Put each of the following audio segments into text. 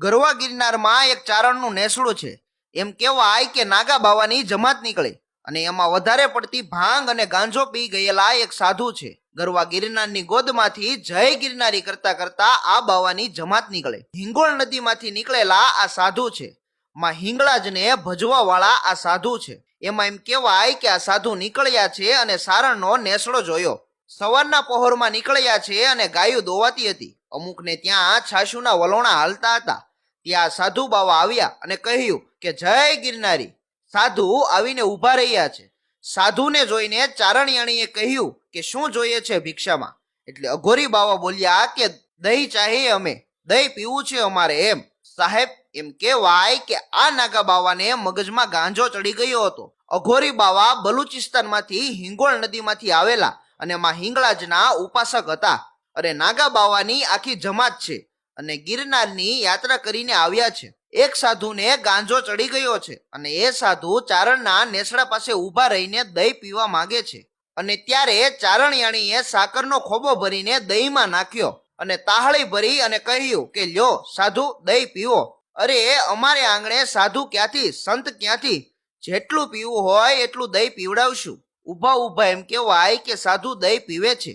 ગરવા ગિરનારમાં એક ચારણનું નેસડું છે. એમ કહેવાય કે નાગા બાવાની જમાત નીકળી અને એમાં વધારે પડતી ભાંગ અને ગાંજો પી ગયેલા એક સાધુ છે. ગરવા ગિરનારની ગોદમાંથી જય ગિરનારી કરતા કરતા આ બાવાની જમાત નીકળે. હિંગોળ નદીમાંથી નીકળેલા આ સાધુ છે. માં હિંગળાજને ભજવા વાળા આ સાધુ છે. એમાં એમ કહેવાય કે આ સાધુ નીકળ્યા છે અને સારણનો નેસડો જોયો. સવારના પહોરમાં નીકળ્યા છે અને ગાયું દોવાતી હતી. અમુકને ત્યાં છાશુના વલોણા હાલતા હતા. ત્યાં સાધુ બાવા આવ્યા અને કહ્યું કે જય ગિરનારી. સાધુ આવીને ઊભા રહ્યા છે. સાધુને જોઈને ચારણિયાણીએ કહ્યું કે શું જોઈએ છે ભિક્ષામાં? એટલે અઘોરી બાવા બોલ્યા કે દહીં ચાહીએ, અમે દહીં પીવું છે અમારે. એમ સાહેબ, એમ કહેવાય કે આ નાગા બાવાને મગજમાં ગાંજો ચડી ગયો હતો. અઘોરી બાવા બલુચિસ્તાનમાંથી હિંગોળ નદીમાંથી આવેલા અને માં હિંગળાજના ઉપાસક હતા. અને નાગા બાવાની આખી જમાત છે અને ગિરનારની યાત્રા કરીને આવ્યા છે. એક સાધુને ગાંજો ચડી ગયો છે અને એ સાધુ ચારણના નેસડા પાસે ઊભા રહીને દહીં પીવા માંગે છે. અને ત્યારે ચારણિયાણીએ સાકરનો ખોબો ભરીને દહીંમાં નાખ્યો અને તાહળી ભરી અને કહ્યું કે લ્યો સાધુ, દહીં પીવો. અરે અમારે આંગણે સાધુ ક્યાંથી, સંત ક્યાંથી? જેટલું પીવું હોય એટલું દહીં પીવડાવશું. ઊભા ઊભા એમ કહેવાય કે સાધુ દહીં પીવે છે.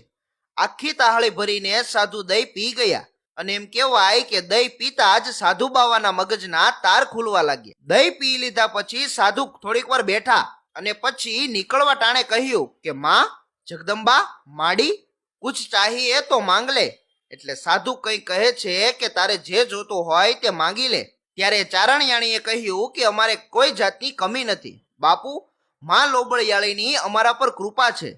આખી તાહળી ભરીને સાધુ દહીં પી ગયા અને એમ કહેવાય કે દહીં પીતા જ સાધુ બાવાના મગજના તાર ખુલવા લાગ્યા. દહીં પી લીધા પછી સાધુ થોડીક વાર બેઠા અને પછી નીકળવા ટાણે કહ્યું કે માં જગદંબા, માડી, કુછ ચાહીએ તો માંગ લે. એટલે સાધુ કઈ કહે છે કે તારે જે જોતું હોય તે માંગી લે. ત્યારે ચારણિયાણીએ કહ્યું કે અમારે કોઈ જાતની કમી નથી બાપુ. માં લોબળિયાળીની અમારા પર કૃપા છે.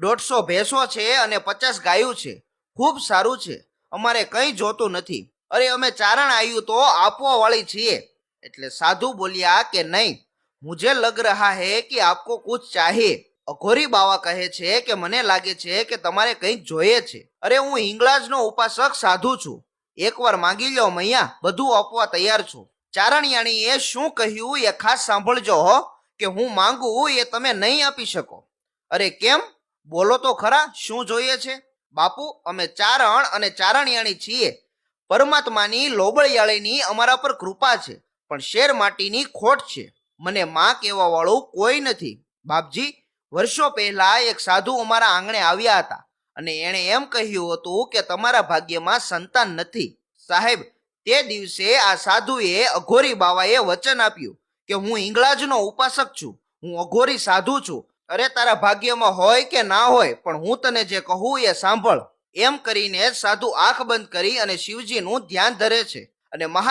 150 ભેંસો છે અને 50 ગાયું છે. ખૂબ સારું છે, અમારે કંઈ જોતું નથી. અરે અમે ચારણ આવ્યું તો આપવા વાળી છીએ. એટલે સાધુ બોલ્યા કે નહીં, મુझे લગ રહા હૈ કે આપકો કુછ ચાહીએ. અઘોરી બાવા કહે છે કે મને લાગે છે કે તમારે કંઈક જોઈએ છે. અરે હું હિંગળાજનો ઉપાસક સાધુ છું. એકવાર માંગી લો મૈયા, બધું આપવા તૈયાર છું. ચારણિયાણીએ શું કહ્યું એ ખાસ સાંભળજો હો, કે હું માંગુ એ તમે નહીં આપી શકો. અરે કેમ? બોલો તો ખરા, શું જોઈએ છે? બાપુ, અમે ચારણ અને ચારણિયાણી છીએ. પરમાત્માની લોબળિયાળીની અમારા પર કૃપા છે, પણ શેર માટીની ખોટ છે. મને માં કહેવા વાળું કોઈ નથી. બાપજી, વર્ષો પહેલા એક સાધુ અમારા આંગણે આવ્યા હતા અને એણે એમ કહ્યું હતું કે તમારા ભાગ્યમાં સંતાન નથી. સાહેબ, તે દિવસે આ સાધુએ અઘોરી બાવાએ વચન આપ્યું કે હું હિંગળાજનો ઉપાસક છું, હું અઘોરી સાધુ છું. અરે તારા ભાગ્યમાં હોય કે ના હોય, પણ હું તને જે કહું એ સાંભળ. એમ કરીને સાધુ આંખ બંધ કરી અને શિવજીનું ધ્યાન ધરે છે અને મહા